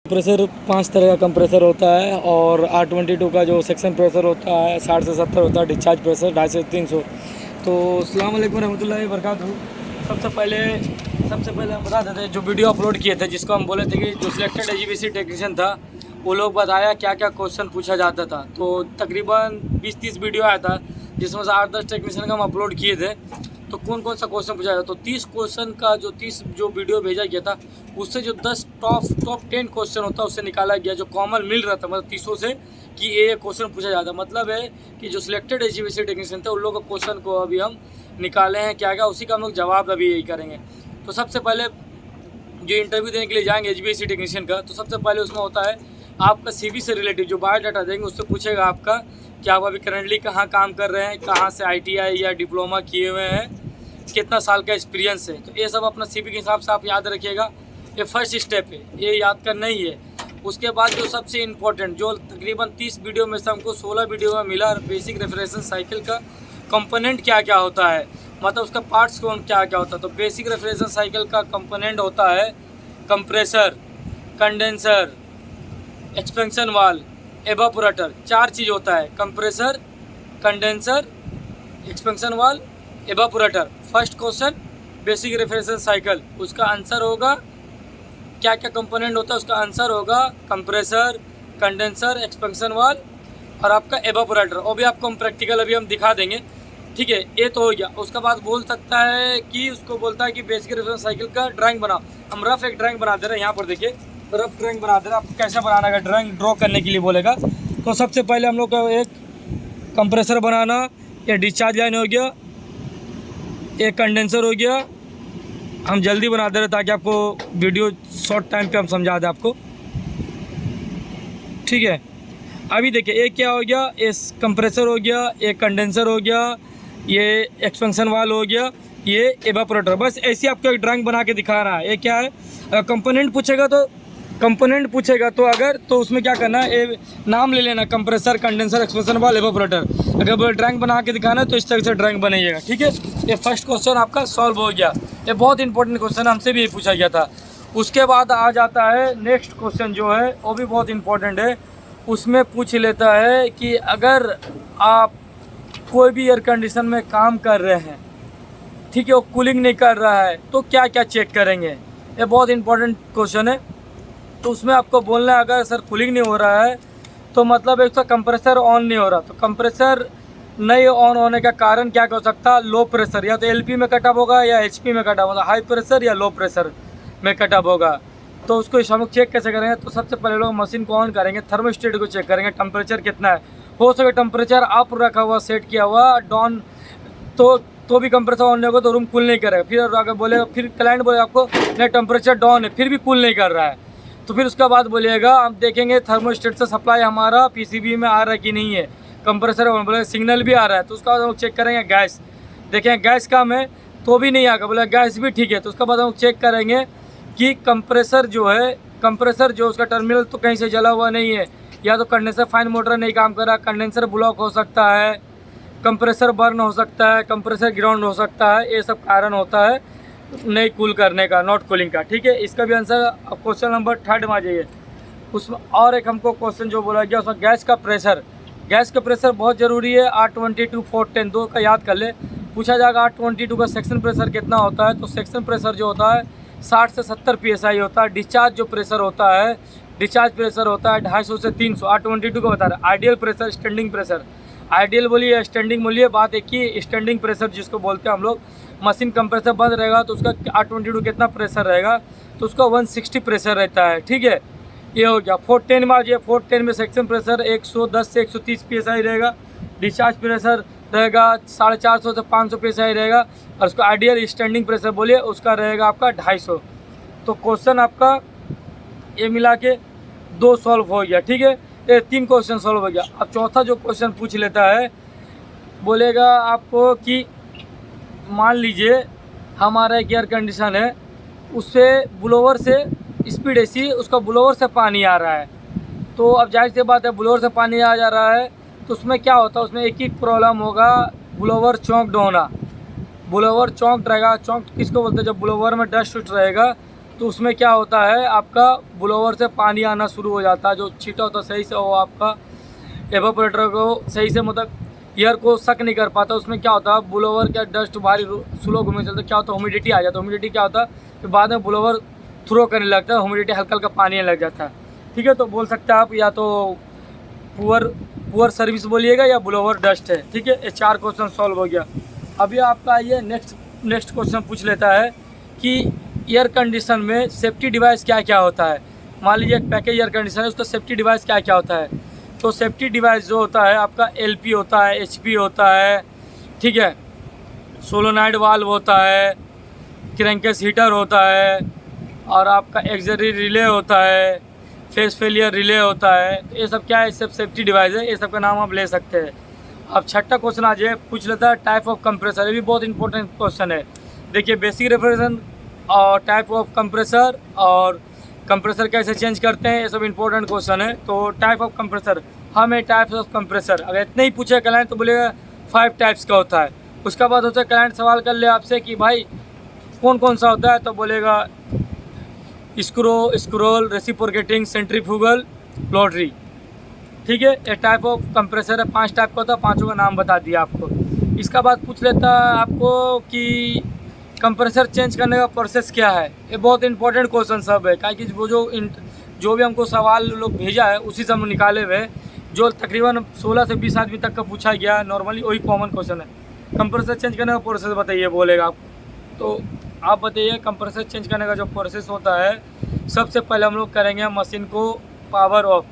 Compressor 5 तरह का compressor होता है और R22 का जो सेक्शन प्रेशर होता है 60 से 70 होता है, डिस्चार्ज प्रेशर 250 से 300। तो अस्सलाम वालेकुम रहमतुल्लाहि व बरकातहू। सबसे पहले हम बता देते हैं, जो वीडियो अपलोड किए थे जिसको हम बोले थे कि जो सिलेक्टेड एजीवीसी टेक्नीशियन था वो लोग बताया क्या क्या क्वेश्चन पूछा जाता था। तो तकरीबन 20-30 वीडियो आया था जिसमें से 8-10 टेक्नीशियन का हम अपलोड किए थे। तो कौन कौन सा क्वेश्चन पूछा जाता, तो 30 क्वेश्चन का जो 30 जो वीडियो भेजा गया था उससे जो 10 टॉप 10 क्वेश्चन होता है उससे निकाला गया, जो कॉमन मिल रहा था मतलब 30 से कि ये क्वेश्चन पूछा जाता। मतलब है कि जो सिलेक्टेड एजीवीसी टेक्नीशियन थे उन लोगों का क्वेश्चन को अभी हम निकाले हैं क्या क्या, उसी का हम लोग जवाब अभी यही करेंगे। तो सबसे पहले जो इंटरव्यू देने के लिए जाएंगे एजीवीसी टेक्नीशियन का, तो सबसे पहले उसमें होता है आपका सीवी से रिलेटिव जो बायोडाटा देंगे उससे पूछेगा आपका कि आप अभी करंटली कहाँ काम कर रहे हैं, कहाँ से ITI या डिप्लोमा किए हुए हैं, कितना साल का एक्सपीरियंस है। तो ये सब अपना CV के हिसाब से आप याद रखिएगा। ये फर्स्ट स्टेप है, ये याद करना ही है। उसके बाद जो सबसे इम्पोर्टेंट जो तकरीबन 30 वीडियो में से हमको 16 वीडियो में मिला, बेसिक रेफ्रिजरेशन साइकिल का कंपोनेंट क्या क्या होता है, मतलब उसका पार्ट्स कौन क्या क्या होता है। तो बेसिक रेफ्रिजरेशन साइकिल का कंपोनेंट होता है compressor, condenser, expansion valve, evaporator. 4 चीज़ होता है, compressor, condenser, expansion valve, evaporator. First question basic refrigeration cycle, उसका आंसर होगा क्या क्या कंपोनेंट होता है, उसका आंसर होगा कंप्रेसर, कंडेंसर, एक्सपेंशन वाल्व और आपका एवापोरेटर। और भी आपको हम प्रैक्टिकल अभी हम दिखा देंगे, ठीक है। ये तो हो गया। उसके बाद बोल सकता है कि उसको बोलता है कि बेसिक रेफ्रिजरेशन साइकिल का ड्राइंग बनाओ। हम रफ एक ड्राइंग बना दे रहे हैं, यहाँ पर देखिए रफ ड्राइंग बना दे रहे हैं। आपको कैसे बनाना है ड्राइंग ड्रॉ करने के लिए बोलेगा। तो सबसे पहले हम लोग को एक कंप्रेसर बनाना, ये डिस्चार्ज लाइन हो गया, एक कंडेंसर हो गया। हम जल्दी बना दे रहे ताकि आपको वीडियो शॉर्ट टाइम पे हम समझा दें आपको, ठीक है। अभी देखिए एक क्या हो गया, इस कंप्रेसर हो गया, एक कंडेंसर हो गया, ये एक्सपेंशन वाल्व हो गया, ये एवापोरेटर। बस ऐसी आपको एक ड्राइंग बना के दिखा रहा है। ये क्या है, कंपोनेंट पूछेगा तो अगर तो उसमें क्या करना है, ये नाम ले लेना, compressor, condenser, expansion valve, evaporator. अगर वो ड्राइंग बना के दिखाना है तो इस तरह से ड्राइंग बनाइएगा, ठीक है। ये फर्स्ट क्वेश्चन आपका सॉल्व हो गया। ये बहुत इंपॉर्टेंट क्वेश्चन, हमसे भी पूछा गया था। उसके बाद आ जाता है नेक्स्ट क्वेश्चन जो है वो भी बहुत इंपॉर्टेंट है। उसमें पूछ लेता है कि अगर आप कोई भी एयर कंडीशन में काम कर रहे हैं, ठीक है, वो कूलिंग नहीं कर रहा है तो क्या क्या चेक करेंगे। ये बहुत इंपॉर्टेंट क्वेश्चन है। तो उसमें आपको बोलना है अगर सर कूलिंग नहीं हो रहा है तो मतलब एक तो कंप्रेसर ऑन नहीं हो रहा। तो कंप्रेसर नहीं ऑन होने का कारण क्या हो सकता है, लो प्रेशर, या तो LP में कटअप होगा या HP में कटअप होगा, हाई प्रेशर या लो प्रेशर में कटअप होगा। तो उसको हम लोग चेक कैसे करेंगे, तो सबसे पहले लोग मशीन को ऑन करेंगे, थर्मोस्टेट को चेक करेंगे, टेम्परेचर कितना है। हो सके टेम्परेचर अप रखा हुआ, सेट किया हुआ, डाउन तो भी कंप्रेसर ऑन नहीं होगा तो रूम कूल नहीं करेगा। फिर अगर बोलेगा, फिर क्लाइंट बोलेगा आपको नहीं टेम्परेचर डाउन है फिर भी कूल नहीं कर रहा है, तो फिर उसका बाद बोलिएगा हम देखेंगे थर्मोस्टेट से सप्लाई हमारा PCB में आ रहा है कि नहीं है, कंप्रेसर बोले सिग्नल भी आ रहा है। तो उसका बाद हम चेक करेंगे गैस, देखें गैस कम है तो भी नहीं आएगा, बोले गैस भी ठीक है। तो उसका बाद हम चेक करेंगे कि कंप्रेसर जो उसका टर्मिनल तो कहीं से जला हुआ नहीं है, या तो कंडेंसर फाइन मोटर नहीं काम कर रहा, कंडेंसर ब्लॉक हो सकता है, कंप्रेसर बर्न हो सकता है, कंप्रेसर ग्राउंड हो सकता है। ये सब कारण होता है नहीं कूल करने का, नॉट कूलिंग का, ठीक है। इसका भी आंसर क्वेश्चन नंबर 3 में आ जाइए। उसमें और एक हमको क्वेश्चन जो बोला गया उसमें गैस का प्रेशर बहुत ज़रूरी है। R22 410 दो का याद कर ले। पूछा जाएगा R22 का सेक्शन प्रेशर कितना होता है, तो सेक्शन प्रेशर जो होता है 60 से 70 PSI होता है। डिस्चार्ज जो प्रेशर होता है, डिस्चार्ज प्रेशर होता है 250 से 300। R22 का बता रहा है। Ideal pressure, standing pressure, ideal बोलिए स्टैंडिंग बोलिए, बात एक ही। स्टैंडिंग प्रेशर जिसको बोलते हैं हम लोग, मशीन कंप्रेसर बंद रहेगा तो उसका R22 कितना प्रेशर रहेगा, तो उसका 160 प्रेशर रहता है, ठीक है। ये हो गया। 410 में आ जाइए। 410 में सेक्शन प्रेशर 110 से 130 PSI रहेगा। डिस्चार्ज प्रेशर रहेगा 450 से 500 PSI रहेगा। और उसका आइडियल स्टैंडिंग प्रेशर बोलिए उसका रहेगा आपका 250। तो क्वेश्चन आपका ये मिला के 2 सॉल्व हो गया, ठीक है। ये 3 क्वेश्चन सॉल्व हो गया। अब चौथा जो क्वेश्चन पूछ लेता है, बोलेगा आपको कि मान लीजिए हमारा एक एयर कंडीशन है, उससे ब्लोवर से स्पीड ऐसी, उसका ब्लोवर से पानी आ रहा है। तो अब जाहिर सी बात है ब्लोवर से पानी आ जा रहा है तो उसमें क्या होता है, उसमें एक ही प्रॉब्लम होगा, ब्लोवर चौंक्ड होना। ब्लोवर चौंक्ड रहेगा। चौंक्ड किसको बोलते हैं, जब ब्लोवर में डस्ट उठ रहेगा तो उसमें क्या होता है, आपका ब्लोअर से पानी आना शुरू हो जाता है, जो छीटा होता है सही से वो आपका एवापोरेटर को सही से मतलब एयर को सक नहीं कर पाता। उसमें क्या होता है, ब्लोअर का डस्ट भारी स्लो घूमने चलता है, क्या होता है ह्यूमिडिटी आ जाता है। ह्यूमिडिटी क्या होता है कि बाद में ब्लोअर थ्रो करने लगता है, ह्यूमिडिटी हल्का हल्का पानी लग जाता है। ठीक है, तो बोल सकते हैं आप या तो पुअर सर्विस बोलिएगा या ब्लोअर डस्ट है। ठीक है, ये 4 क्वेश्चन सॉल्व हो गया। अभी आपका ये नेक्स्ट क्वेश्चन पूछ लेता है कि एयर कंडीशन में सेफ्टी डिवाइस क्या क्या होता है। मान लीजिए एक पैकेज एयर कंडीशन है, उसका सेफ्टी डिवाइस क्या क्या होता है। तो सेफ्टी डिवाइस जो होता है आपका एलपी होता है, एचपी होता है, ठीक है, सोलोनाइड वाल्व होता है, क्रैंकेस हीटर होता है, और आपका एक्सरी रिले होता है, फेस फेलियर रिले होता है। तो ये सब क्या है, सब सेफ्टी डिवाइस है, ये सब का नाम आप ले सकते हैं। अब छठा क्वेश्चन आज ये पूछ लेता है टाइप ऑफ कंप्रेसर। ये भी बहुत इंपॉर्टेंट क्वेश्चन है। देखिए बेसिक रेफरेंस और टाइप ऑफ कंप्रेसर और कंप्रेसर कैसे चेंज करते हैं, ये सब इंपॉर्टेंट क्वेश्चन है। तो टाइप ऑफ कंप्रेसर, हमें टाइप्स ऑफ कंप्रेसर अगर इतने ही पूछे क्लाइंट तो बोलेगा 5 टाइप्स का होता है। उसके बाद होता है क्लाइंट सवाल कर ले आपसे कि भाई कौन कौन सा होता है, तो बोलेगा स्क्रोल, रेसिप्रोकेटिंग, सेंट्रीफ्यूगल, रोटरी। ठीक है, ये टाइप ऑफ कंप्रेसर है, 5 टाइप का होता है, 5 का नाम बता दिया आपको। इसका बाद पूछ लेता है आपको कि कंप्रेसर चेंज करने का प्रोसेस क्या है। ये बहुत इंपॉर्टेंट क्वेश्चन सब है, क्योंकि वो जो भी हमको सवाल लोग भेजा है उसी से हम निकाले हुए, जो तकरीबन 16 से 20 आदमी तक का पूछा गया नॉर्मली, वही कॉमन क्वेश्चन है। कंप्रेसर चेंज करने का प्रोसेस बताइए बोलेगा आप, तो आप बताइए कंप्रेसर चेंज करने का जो प्रोसेस होता है, सबसे पहले हम लोग करेंगे मशीन को पावर ऑफ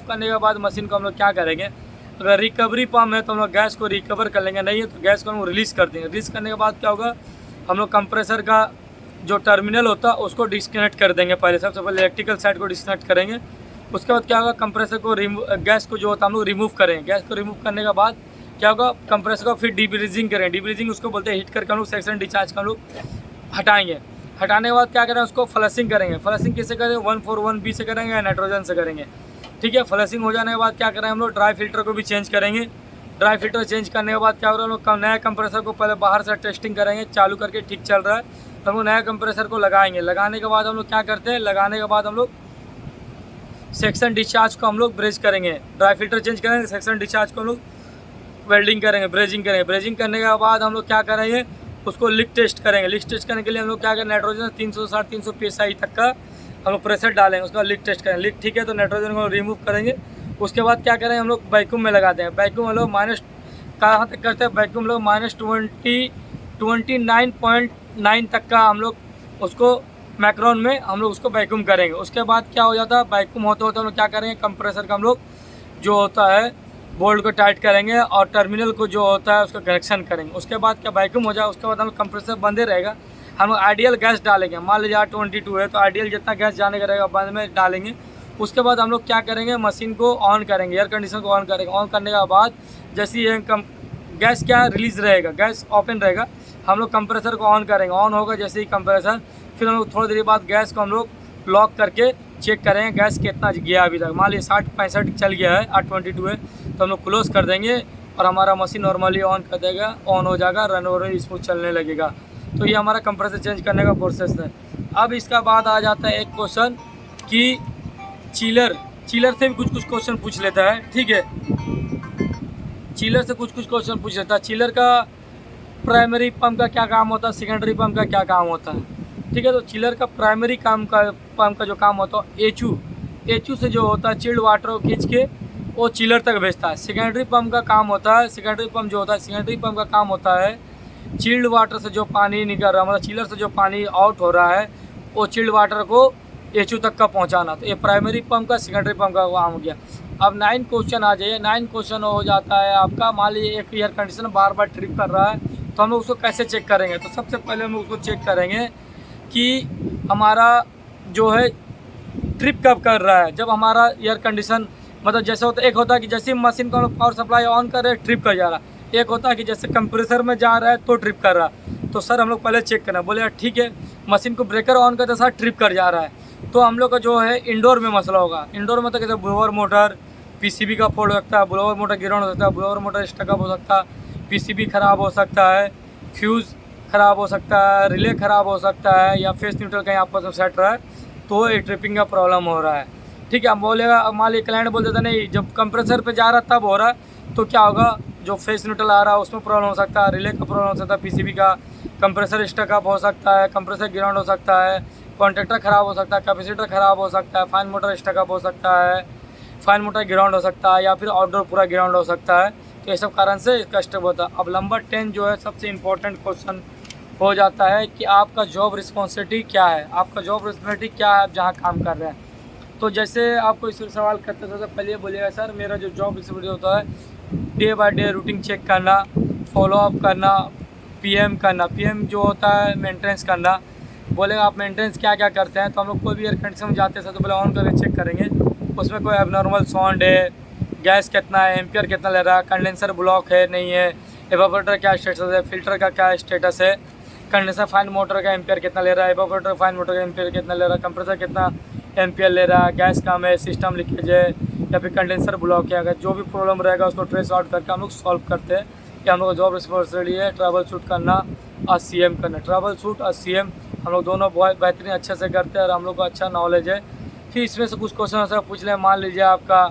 करने के बाद मशीन को हम लोग क्या करेंगे, अगर रिकवरी पम्प है तो हम लोग गैस को रिकवर कर लेंगे, नहीं है तो गैस को हम रिलीज़ कर देंगे। रिलीज़ करने के बाद क्या होगा, हम लोग कंप्रेसर का जो टर्मिनल होता है उसको डिस्कनेक्ट कर देंगे। पहले सबसे पहले इलेक्ट्रिकल साइड को डिस्कनेक्ट करेंगे। उसके बाद क्या होगा, कंप्रेसर को गैस को जो होता है हम लोग रिमूव करेंगे। गैस को रिमूव करने के बाद क्या होगा, कंप्रेसर को फिर डीब्रीजिंग करें। डीब्रीजिंग उसको बोलते हैं हीट करके हम लोग सेक्शन डिस्चार्ज का हम लोग हटाएंगे। हटाने के बाद क्या करें, उसको फ्लशिंग करेंगे। फ्लशिंग किससे करेंगे, 141B से करेंगे या नाइट्रोजन से करेंगे। ठीक है, फ्लशिंग हो जाने के बाद क्या करें, हम लोग ड्राई फिल्टर को भी चेंज करेंगे। ड्राई फिल्टर चेंज करने के बाद क्या हो रहा है, हम लोग नया कंप्रेसर को पहले बाहर से टेस्टिंग करेंगे, चालू करके ठीक चल रहा है तो हम लोग नया कंप्रेसर को लगाएंगे। लगाने के बाद हम लोग क्या करते हैं, लगाने के बाद हम लोग सेक्शन डिस्चार्ज को हम लोग ब्रेज करेंगे। ड्राई फिल्टर चेंज करेंगे, सेक्शन डिस्चार्ज को हम लोग वेल्डिंग करेंगे, ब्रेजिंग करेंगे। ब्रेजिंग करने के बाद हम लोग क्या करेंगे, उसको लीक टेस्ट करेंगे। लीक टेस्ट करने के लिए हम लोग क्या करें, नाइट्रोजन 360-300 PSI तक का हम लोग प्रेशर डालेंगे, उसका लीक टेस्ट करेंगे। लीक ठीक है तो नाइट्रोजन को रिमूव करेंगे। उसके बाद क्या करेंगे, हम लोग वैक्यूम में लगाते हैं। वैक्यूम हम लोग माइनस कहाँ तक करते हैं, वैक्यूम लोग -29.9 तक का हम लोग उसको मैक्रोन में हम लोग उसको वैक्यूम करेंगे। उसके बाद क्या हो जाता है, वैक्यूम होते होते हम लोग क्या करेंगे, कंप्रेसर का हम लोग जो होता है बोल्ट को टाइट करेंगे और टर्मिनल को जो होता है उसका कनेक्शन करेंगे। उसके बाद क्या वैक्यूम हो जाए, उसके बाद हम लोग कंप्रेसर बंदे रहेगा, हम लोग आइडियल गैस डालेंगे। मान लीजिए R22 है तो आइडियल जितना गैस जाने का रहेगा बंद में डालेंगे। उसके बाद हम लोग क्या करेंगे, मशीन को ऑन करेंगे, एयर कंडीशनर को ऑन करेंगे। ऑन करने के बाद जैसे ये गैस क्या रिलीज़ रहेगा, गैस ओपन रहेगा, हम लोग कंप्रेसर को ऑन करेंगे। ऑन होगा जैसे ही कंप्रेसर, फिर हम लोग थोड़ी देर बाद गैस को हम लोग लॉक करके चेक करेंगे गैस कितना गया अभी तक। मान लीजिए 60-65 चल गया है, R22 है तो हम लोग क्लोज कर देंगे और हमारा मशीन नॉर्मली ऑन कर देगा, ऑन हो जाएगा, रन और स्मूथ चलने लगेगा। तो ये हमारा कंप्रेसर चेंज करने का प्रोसेस है। अब इसका बाद आ जाता है एक क्वेश्चन कि चिलर से भी कुछ क्वेश्चन पूछ लेता है। ठीक है, चिलर से कुछ क्वेश्चन पूछ लेता है। चिलर का प्राइमरी पंप का क्या काम होता है, सेकेंडरी पंप का क्या काम होता है। ठीक है, तो चिलर का प्राइमरी पंप का जो काम होता है एचयू से जो होता है चिल्ड वाटर को खींच के वो चिलर तक भेजता है। सेकेंडरी पंप का काम होता है, सेकेंडरी पंप का काम होता है चिल्ड वाटर से जो पानी निकल रहा है, मतलब चिलर से जो पानी आउट हो रहा है वो चिल्ड वाटर को एचयू तक का पहुंचाना। तो ये प्राइमरी पंप का सेकेंडरी पंप का काम हो गया। अब 9 क्वेश्चन आ जाइए। 9 क्वेश्चन हो जाता है आपका, मान लीजिए एक एयर कंडीशनर बार बार ट्रिप कर रहा है तो हम लोग उसको कैसे चेक करेंगे। तो सबसे पहले हम उसको चेक करेंगे कि हमारा जो है ट्रिप कब कर रहा है। जब हमारा एयर कंडीशन मतलब जैसे होता है, एक होता है कि जैसे मशीन को हम लोग पावर सप्लाई ऑन कर रहे हैं ट्रिप कर जा रहा है, एक होता है कि जैसे कंप्रेसर में जा रहा है तो ट्रिप कर रहा है। तो सर हम लोग पहले चेक करना, बोले ठीक है मशीन को ब्रेकर ऑन करते साथ ट्रिप कर जा रहा है तो हम लोग का जो है इंडोर में मसला होगा। इंडोर में तो कैसे ब्लोअर मोटर पीसीबी का फॉल्ट हो सकता है, ब्लोअर मोटर गिराउंड हो सकता है, ब्लोअर मोटर स्टकअप हो सकता है, पीसीबी ख़राब हो सकता है, फ्यूज़ ख़राब हो सकता है, रिले ख़राब हो सकता है, या फेस न्यूट्रल कहीं आपस में सेट रहा है तो ये ट्रिपिंग का प्रॉब्लम हो रहा है। ठीक है, हम बोलेगा, मान लीजिए क्लाइंट बोल देता नहीं जब कंप्रेसर पे जा रहा तब हो रहा है, तो क्या होगा, जो फेस न्यूट्रल आ रहा है उसमें प्रॉब्लम हो सकता है, रिले का प्रॉब्लम हो सकता है, पीसीबी का कंप्रेसर स्टकअप हो सकता है, कंप्रेसर ग्राउंड हो सकता है, कॉन्ट्रैक्टर ख़राब हो सकता है, कैपेसिटर ख़राब हो सकता है, फाइन मोटर स्टकअप हो सकता है, फाइन मोटर ग्राउंड हो सकता है, या फिर आउटडोर पूरा ग्राउंड हो सकता है। तो ये सब कारण से इसका स्टेप होता है। अब नंबर 10 जो है सबसे इम्पोर्टेंट क्वेश्चन हो जाता है कि आपका जॉब रिस्पॉन्सिबिलिटी क्या है, आपका जॉब रिस्पॉन्सिबिलिटी क्या है, आप जहाँ काम कर रहे हैं। तो जैसे आपको इस सवाल करते थे तो पहले बोलिएगा सर मेरा जो जॉब रिस्पॉन्सिबिलिटी होता है day by day routine check करना, फॉलोअप करना, पीएम करना। पीएम जो होता है मेंटेनेंस करना। बोलेगा आप मेंटेनेंस क्या क्या करते हैं, तो हम लोग कोई भी एयर कंडीशन में जाते हैं सबसे पहले ऑन करके चेक करेंगे उसमें कोई एबनॉर्मल साउंड है, गैस कितना है, एम्पियर कितना ले रहा है, कंडेंसर ब्लॉक है नहीं है, एवापोरेटर क्या स्टेटस है, फिल्टर का क्या स्टेटस है, कंडेंसर फाइन मोटर का एम्पियर कितना ले रहा है, एवापोरेटर फाइन मोटर का एम्पियर कितना ले रहा है, कंप्रेसर कितना एम्पियर ले रहा है, गैस कम है, सिस्टम लीकेज है, या फिर कंडेंसर ब्लॉक है। अगर जो भी प्रॉब्लम रहेगा उसको ट्रेस आउट करके हम लोग सॉल्व करते हैं। कि हम लोग का जॉब रिस्पॉन्सिबिलिटी है ट्रैवल शूट करना और CM करना। ट्रैवल शूट और CM हम लोग दोनों बहुत बेहतरीन अच्छे से करते हैं और हम लोग को अच्छा नॉलेज है। फिर इसमें से कुछ क्वेश्चन ऐसा पूछ लें, मान लीजिए आपका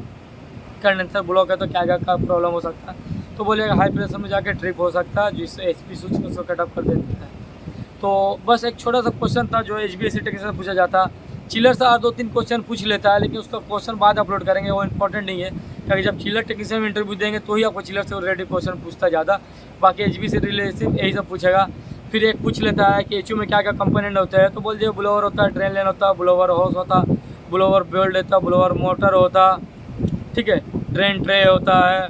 कंडेंसर ब्लॉक है तो क्या क्या का प्रॉब्लम हो सकता है, तो बोलिएगा हाई प्रेशर में जाके ट्रिप हो सकता है जिससे HP स्विच उसको कटअप कर देते हैं। तो बस एक छोटा सा क्वेश्चन था जो HVAC टेक्नीशियन से पूछा जाता। चिलर से 2-3 क्वेश्चन पूछ लेता है, लेकिन उसका क्वेश्चन बाद अपलोड करेंगे, वो इंपॉर्टेंट नहीं है क्योंकि जब चिलर टेक्नीशियन में इंटरव्यू देंगे तो ही आपको चिलर से रिलेटेड क्वेश्चन पूछता ज़्यादा। बाकी HV से रिलेटेड यही सब पूछेगा। फिर एक पूछ लेता है कि HU में क्या क्या कंपोनेंट होते हैं, तो बोल दिए ब्लोअर होता है, ड्रेन लाइन होता है, ब्लोअर हॉस होता, ब्लोअर बेल्ट होता, ब्लोअर मोटर होता, ठीक है, ड्रेन ट्रे होता है,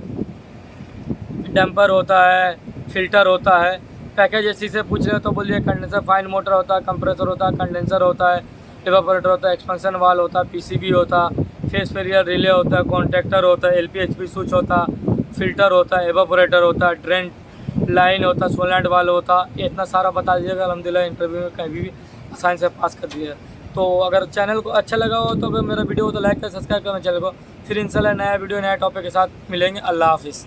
डैम्पर होता है, फिल्टर होता है। पैकेज एसी से पूछ रहे हो तो बोलिए कंडेंसर फाइन मोटर होता है, कंप्रेसर होता है, कंडेंसर होता है, एवापोरेटर होता है, एक्सपेंशन वाल होता है, PCB होता, फेस फेरियर रिले होता है, कॉन्ट्रैक्टर होता है, LP-HP स्विच होता, फिल्टर होता है, एवापोरेटर होता है, ड्रेन लाइन होता, सोलैंड वाल होता। इतना सारा बता दीजिएगा, अल्हम्दुलिल्लाह इंटरव्यू में कहीं भी आसानी से पास कर दीजिएगा। तो अगर चैनल को अच्छा लगा हो तो अगर मेरा वीडियो हो तो लाइक कर सब्सक्राइब करना चैनल को। फिर इंशाल्लाह नया वीडियो नया टॉपिक के साथ मिलेंगे। अल्लाह हाफिज़।